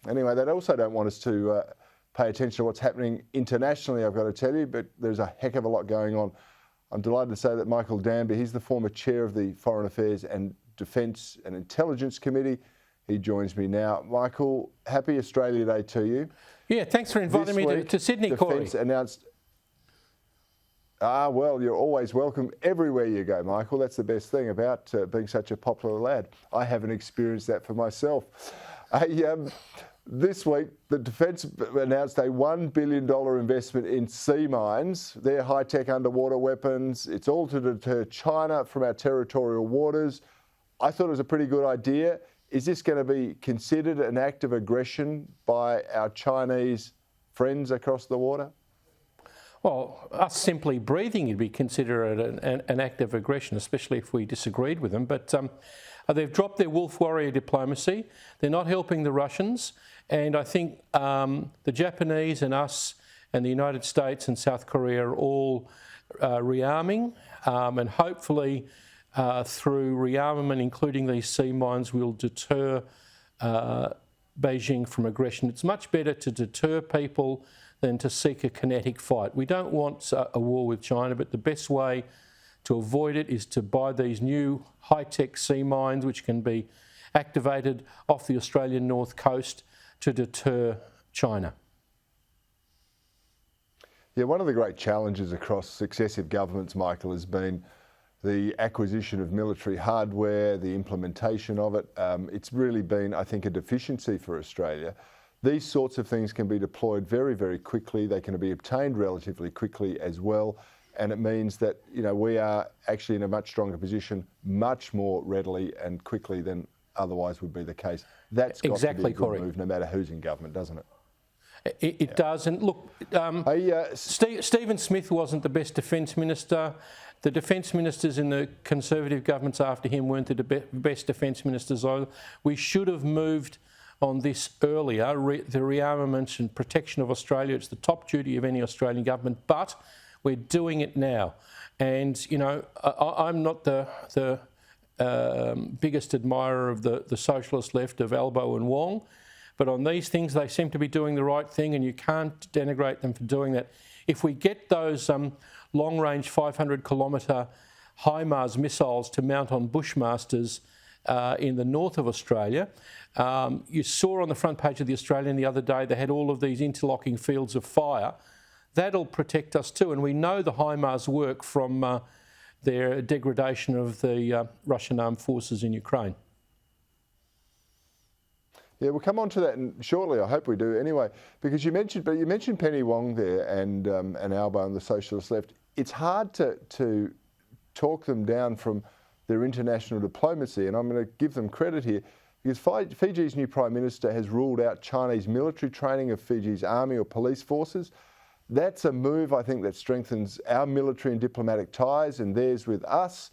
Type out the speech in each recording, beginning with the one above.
Anyway, they also don't want us to pay attention to what's happening internationally, I've got to tell you, but there's a heck of a lot going on. I'm delighted to say that Michael Danby, he's the former chair of the Foreign Affairs and Defence and Intelligence Committee. He joins me now. Michael, happy Australia Day to you. Yeah, thanks for inviting me to Sydney, Cory. Defence announced... well, you're always welcome everywhere you go, Michael. That's the best thing about being such a popular lad. I haven't experienced that for myself. This week, the Defence announced a $1 billion investment in sea mines. They're high-tech underwater weapons. It's all to deter China from our territorial waters. I thought it was a pretty good idea. Is this going to be considered an act of aggression by our Chinese friends across the water? Well, us simply breathing would be considered an act of aggression, especially if we disagreed with them. But they've dropped their wolf warrior diplomacy. They're not helping the Russians. And I think the Japanese and us and the United States and South Korea are all rearming. And hopefully through rearmament, including these sea mines, we'll deter Beijing from aggression. It's much better to deter people than to seek a kinetic fight. We don't want a war with China, but the best way to avoid it is to buy these new high-tech sea mines which can be activated off the Australian north coast to deter China. Yeah, one of the great challenges across successive governments, Michael, has been the acquisition of military hardware, the implementation of it. It's really been, I think, a deficiency for Australia. These sorts of things can be deployed very, very quickly. They can be obtained relatively quickly as well. And it means that, you know, we are actually in a much stronger position, much more readily and quickly than otherwise would be the case. That's got to be a good move, no matter who's in government, doesn't it? It does. And look, Stephen Smith wasn't the best defence minister. The defence ministers in the Conservative governments after him weren't the best defence ministers either. We should have moved on this earlier, the rearmament and protection of Australia. It's the top duty of any Australian government, but we're doing it now. And, you know, I'm not the biggest admirer of the socialist left of Albo and Wong, but on these things they seem to be doing the right thing, and you can't denigrate them for doing that. If we get those long-range 500-kilometre HIMARS missiles to mount on Bushmasters in the north of Australia, you saw on the front page of The Australian the other day they had all of these interlocking fields of fire. That'll protect us too, and we know the HIMARS work from their degradation of the Russian armed forces in Ukraine. Yeah, we'll come on to that shortly. I hope we do anyway, because you mentioned Penny Wong there and Albo and the socialist left. It's hard to talk them down from their international diplomacy, and I'm going to give them credit here, because Fiji's new Prime Minister has ruled out Chinese military training of Fiji's army or police forces. That's a move, I think, that strengthens our military and diplomatic ties and theirs with us.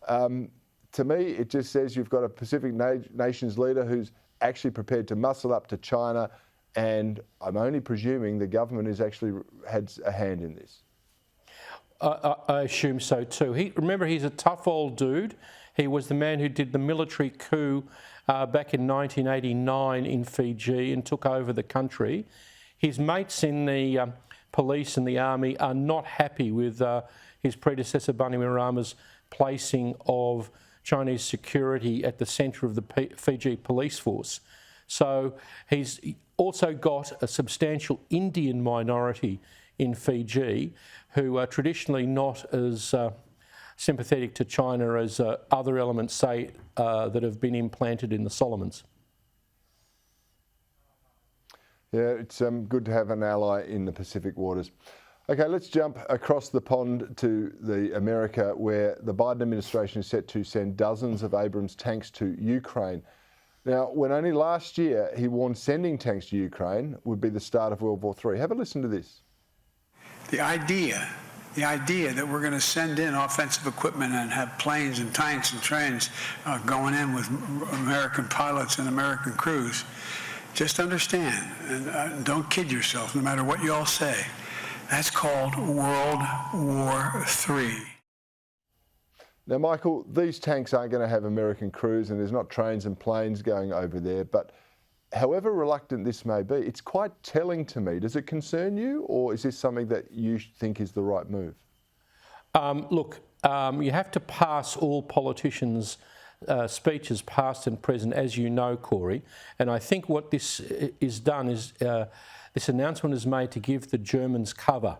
To me, it just says you've got a Pacific nations leader who's actually prepared to muscle up to China, and I'm only presuming the government has actually had a hand in this. I assume so too. Remember, he's a tough old dude. He was the man who did the military coup back in 1989 in Fiji and took over the country. His mates in the police and the army are not happy with his predecessor Bainimarama's placing of Chinese security at the centre of the Fiji police force. So he's also got a substantial Indian minority in Fiji who are traditionally not as sympathetic to China as other elements, say, that have been implanted in the Solomons. Yeah, it's good to have an ally in the Pacific waters. Okay, let's jump across the pond to America, where the Biden administration is set to send dozens of Abrams tanks to Ukraine. Now, when only last year he warned sending tanks to Ukraine would be the start of World War III. Have a listen to this. The idea that we're going to send in offensive equipment and have planes and tanks and trains going in with American pilots and American crews, just understand, and don't kid yourself, no matter what you all say, that's called World War III. Now, Michael, these tanks aren't going to have American crews, and there's not trains and planes going over there, but however reluctant this may be, it's quite telling to me. Does it concern you, or is this something that you think is the right move? Look, you have to pass all politicians' speeches, past and present, as you know, Cory. And I think what this is done is this announcement is made to give the Germans cover.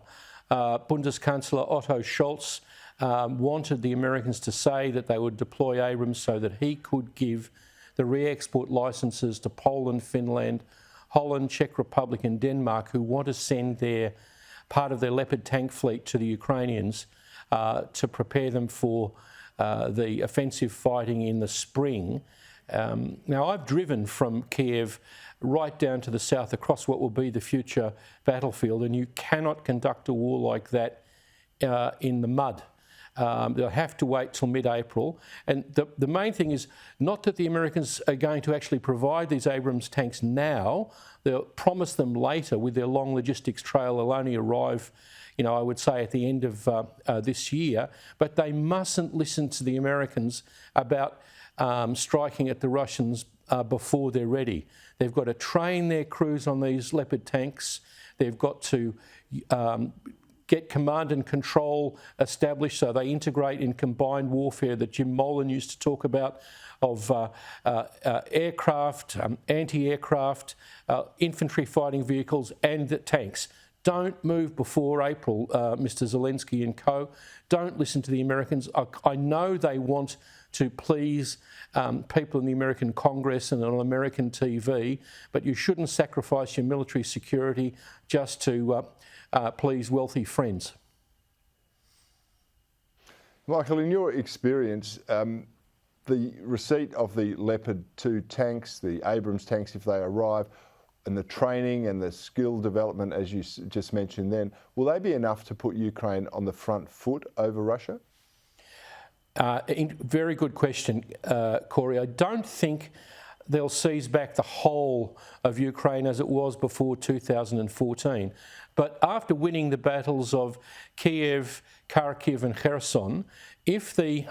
Bundeskanzler Otto Scholz wanted the Americans to say that they would deploy Abrams so that he could give the re-export licences to Poland, Finland, Holland, Czech Republic and Denmark, who want to send part of their Leopard tank fleet to the Ukrainians to prepare them for the offensive fighting in the spring. Now, I've driven from Kiev right down to the south across what will be the future battlefield, and you cannot conduct a war like that in the mud. They'll have to wait till mid-April. And the main thing is not that the Americans are going to actually provide these Abrams tanks now. They'll promise them later with their long logistics trail. They'll only arrive, I would say at the end of this year. But they mustn't listen to the Americans about striking at the Russians before they're ready. They've got to train their crews on these Leopard tanks. They've got to get command and control established so they integrate in combined warfare that Jim Molan used to talk about, of aircraft, anti-aircraft, infantry fighting vehicles and the tanks. Don't move before April, Mr Zelensky and co. Don't listen to the Americans. I know they want to please people in the American Congress and on American TV, but you shouldn't sacrifice your military security just to please wealthy friends. Michael, in your experience, the receipt of the Leopard 2 tanks, the Abrams tanks if they arrive, and the training and the skill development, as you just mentioned then, will they be enough to put Ukraine on the front foot over Russia? Very good question, Cory. I don't think they'll seize back the whole of Ukraine as it was before 2014. But after winning the battles of Kiev, Kharkiv and Kherson, if the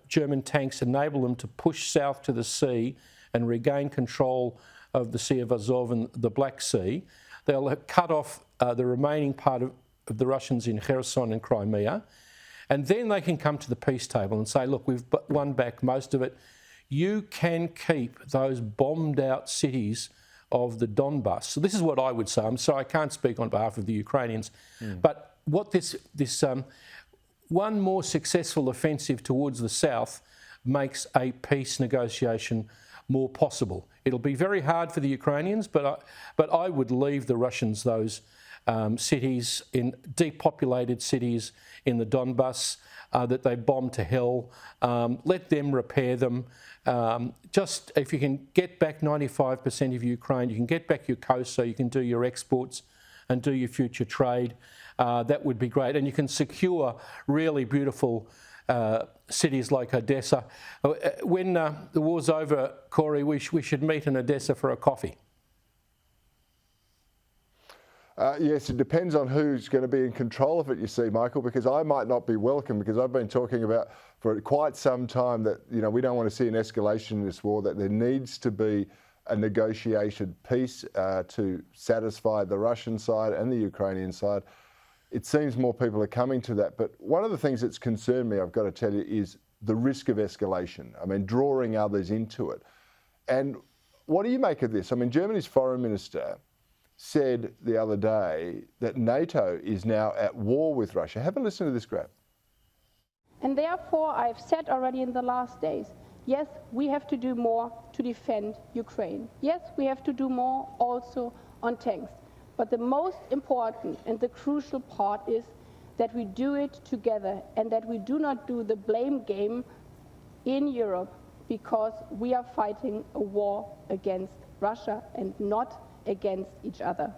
German tanks enable them to push south to the sea and regain control of the Sea of Azov and the Black Sea, they'll cut off the remaining part of the Russians in Kherson and Crimea. And then they can come to the peace table and say, look, we've won back most of it. You can keep those bombed out cities of the Donbass. So this is what I would say. I'm sorry, I can't speak on behalf of the Ukrainians. But what this one more successful offensive towards the south makes a peace negotiation more possible. It'll be very hard for the Ukrainians, but I would leave the Russians those cities, in depopulated cities in the Donbass that they bombed to hell. Let them repair them. Just if you can get back 95% of Ukraine, you can get back your coast so you can do your exports and do your future trade. That would be great. And you can secure really beautiful cities like Odessa. When the war's over, Cory, we should meet in Odessa for a coffee. Yes, it depends on who's going to be in control of it, you see, Michael, because I might not be welcome, because I've been talking about for quite some time that, we don't want to see an escalation in this war, that there needs to be a negotiated peace to satisfy the Russian side and the Ukrainian side. It seems more people are coming to that. But one of the things that's concerned me, I've got to tell you, is the risk of escalation. I mean, drawing others into it. And what do you make of this? I mean, Germany's foreign minister said the other day that NATO is now at war with Russia. Have a listen to this grab. And therefore, I've said already in the last days, yes, we have to do more to defend Ukraine. Yes, we have to do more also on tanks. But the most important and the crucial part is that we do it together and that we do not do the blame game in Europe, because we are fighting a war against Russia and not against each other.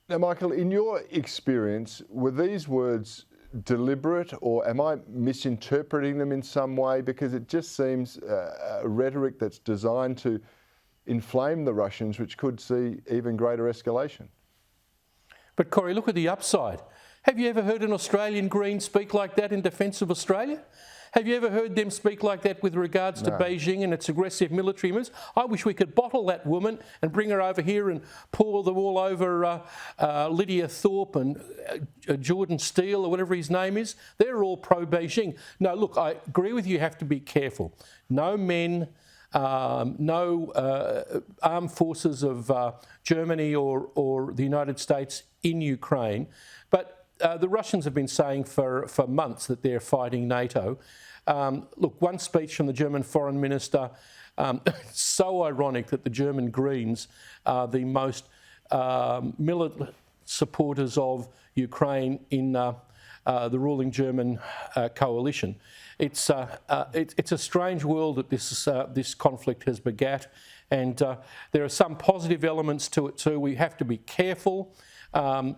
Now, Michael, in your experience, were these words deliberate, or am I misinterpreting them in some way? Because it just seems a rhetoric that's designed to inflame the Russians, which could see even greater escalation. But Cory, look at the upside. Have you ever heard an Australian Green speak like that in defence of Australia? Have you ever heard them speak like that with regards to Beijing and its aggressive military moves? I wish we could bottle that woman and bring her over here and pour them all over Lydia Thorpe and Jordan Steele or whatever his name is. They're all pro-Beijing. No, look, I agree with you, you have to be careful. No men, no armed forces of Germany or the United States in Ukraine. But the Russians have been saying for months that they're fighting NATO. Look, one speech from the German foreign minister, so ironic that the German Greens are the most militant supporters of Ukraine in the ruling German coalition. It's a strange world that this conflict has begat, and there are some positive elements to it too. We have to be careful. I'm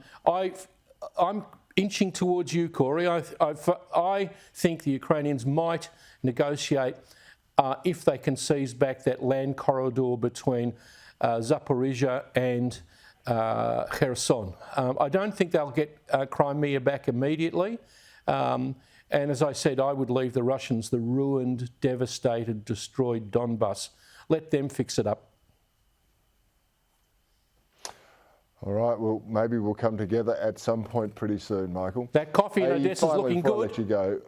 inching towards you, Cory. I think the Ukrainians might negotiate if they can seize back that land corridor between Zaporizhia and Kherson. I don't think they'll get Crimea back immediately. And as I said, I would leave the Russians the ruined, devastated, destroyed Donbass. Let them fix it up. All right, well, maybe we'll come together at some point pretty soon, Michael. That coffee in Odessa is looking good. Before I let you go,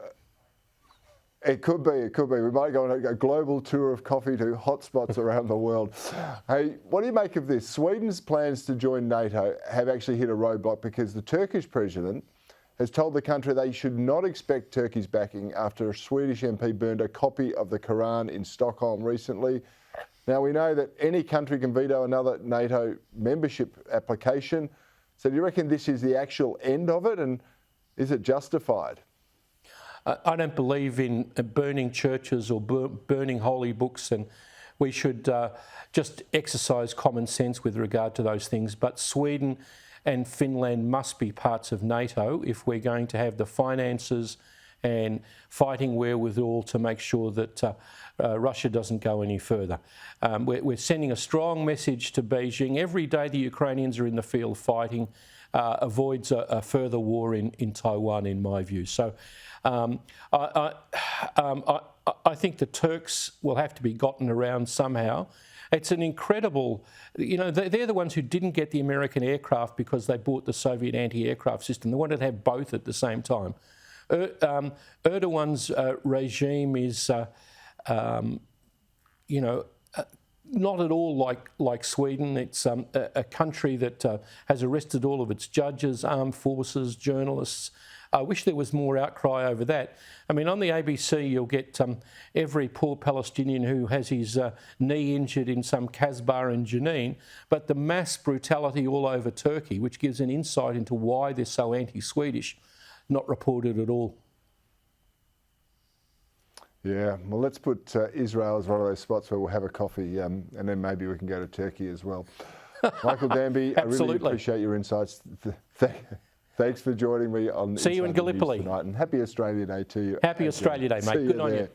it could be. We might go on a global tour of coffee to hotspots around the world. Hey, what do you make of this? Sweden's plans to join NATO have actually hit a roadblock because the Turkish president has told the country they should not expect Turkey's backing after a Swedish MP burned a copy of the Quran in Stockholm recently. Now, we know that any country can veto another NATO membership application. So do you reckon this is the actual end of it, and is it justified? I don't believe in burning churches or burning holy books, and we should just exercise common sense with regard to those things. But Sweden and Finland must be parts of NATO if we're going to have the finances and fighting wherewithal to make sure that Russia doesn't go any further. We're sending a strong message to Beijing. Every day the Ukrainians are in the field fighting avoids a further war in Taiwan, in my view. So I think the Turks will have to be gotten around somehow. It's an incredible, they're the ones who didn't get the American aircraft because they bought the Soviet anti-aircraft system. They wanted to have both at the same time. Erdogan's regime is, not at all like Sweden. It's a country that has arrested all of its judges, armed forces, journalists. I wish there was more outcry over that. I mean, on the ABC, you'll get every poor Palestinian who has his knee injured in some Casbah in Jenin, but the mass brutality all over Turkey, which gives an insight into why they're so anti-Swedish, not reported at all. Yeah, well, let's put Israel as one of those spots where we'll have a coffee and then maybe we can go to Turkey as well. Michael Danby, I really appreciate your insights. Thanks for joining me on See you in Gallipoli tonight, and happy Australia Day to you. Happy Australia Day, mate. Good on you.